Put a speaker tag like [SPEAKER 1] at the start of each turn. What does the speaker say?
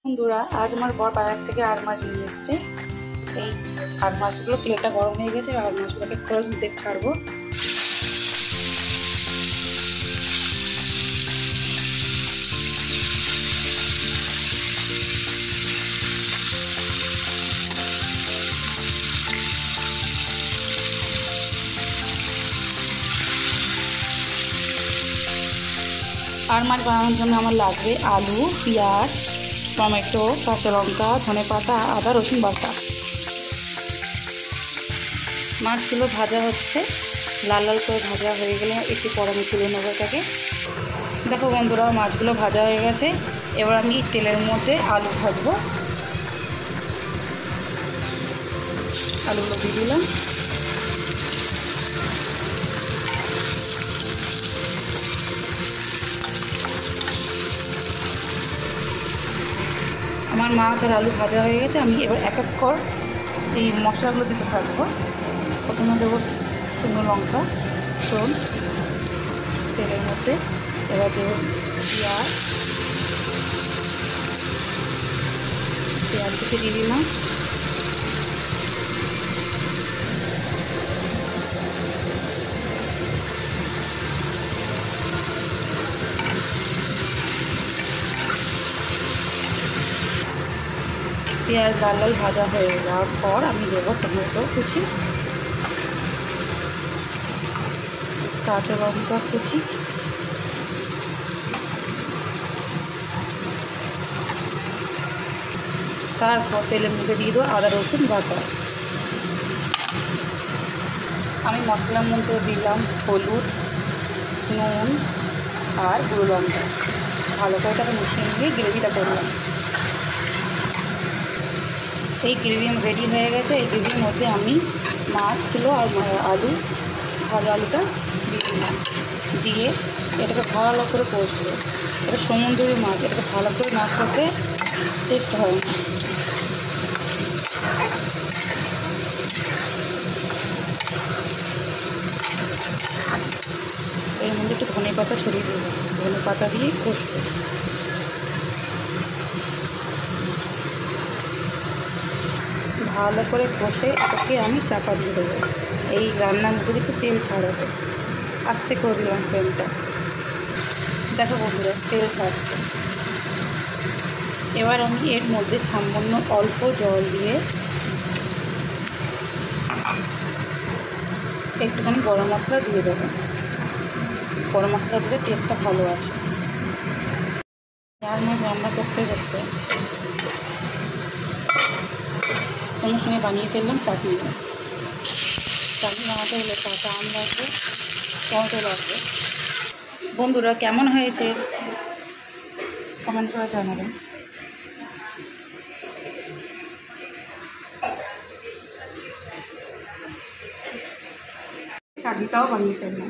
[SPEAKER 1] বন্ধুরা, আজ আমার বর বাজার থেকে আর মাছ নিয়ে এসছে। এই আর মাছগুলো তেলটা গরম হয়ে গেছে, আর মাছগুলোকে করে দুধে ছাড়বো। আর মাছ বানানোর জন্য আমার লাগবে আলু, পেঁয়াজ, টমেটো, কাঁচা লঙ্কা, ধনেপাতা, আদা, রসুন বাটা। মাছগুলো ভাজা হচ্ছে, লাল লাল করে ভাজা হয়ে গেলে একটু পরে আমি তুলে নেবো এটাকে। দেখো বন্ধুরা, মাছগুলো ভাজা হয়ে গেছে। এবার আমি তেলের মধ্যে আলু ভাজবো। আলুগুলো দিয়ে দিলাম। আমার মাছ আর আলু ভাজা হয়ে গেছে। আমি এবার এক এক কর এই মশলাগুলো দিতে থাকবো। প্রথমে দেবো শুকনো লঙ্কা, ফোড়ন তেলের মধ্যে। এবার দেবো পেঁয়াজ থেকে দিয়ে দিলাম। পেঁয়াজ লাল লাল ভাজা হয়ে যাওয়ার পর আমি দেবো টমেটো কুচি, কাঁচা লঙ্কা কুচি, তারপর তেলের মধ্যে দিয়ে দেবো আদা রসুন বাটা। আমি মশলার মধ্যে দিলাম হলুদ, নুন আর গুঁড়ো লঙ্কা। ভালো করে তাকে মিশিয়ে নিয়ে গ্রেভিটা করলাম। এই গ্রেভি রেডি হয়ে গেছে। এই গ্রেভির মধ্যে আমি মাছগুলো আর আলু, ভাজা আলুটা দিয়ে দিলাম। দিয়ে এটাকে ভালো করে কষবো। এটা সমুদ্রের মাছ, এটাকে ভালো করে না কষলে টেস্ট হয় না। এর মধ্যে একটু ধনে পাতা ছড়িয়ে দেবো। ধনে পাতা দিয়ে কষবো। ভালো করে কষে এটাকে আমি চাপা দিয়ে দেবো। এই রান্নার মধ্যে একটু তেল ছাড়াবো। আস্তে করে দিলাম ফ্লেমটা। দেখো বন্ধুরা, তেল ছাড়ছে। এবার আমি এর মধ্যে সামান্য অল্প জল দিয়ে একটুখানি গরম মশলা দিয়ে দেবো। গরম মশলা দিলে টেস্টটা ভালো আসে। আর মাছ রান্না করতে করতে সঙ্গে সঙ্গে বানিয়ে ফেললাম চাটনি। চাটনি বানাতে হলে কাঁচা আম লাগবে, টমেটো লাগবে। বন্ধুরা, কেমন হয়েছে কমেন্ট করে জানাবেন। চাটনিটাও বানিয়ে ফেললাম।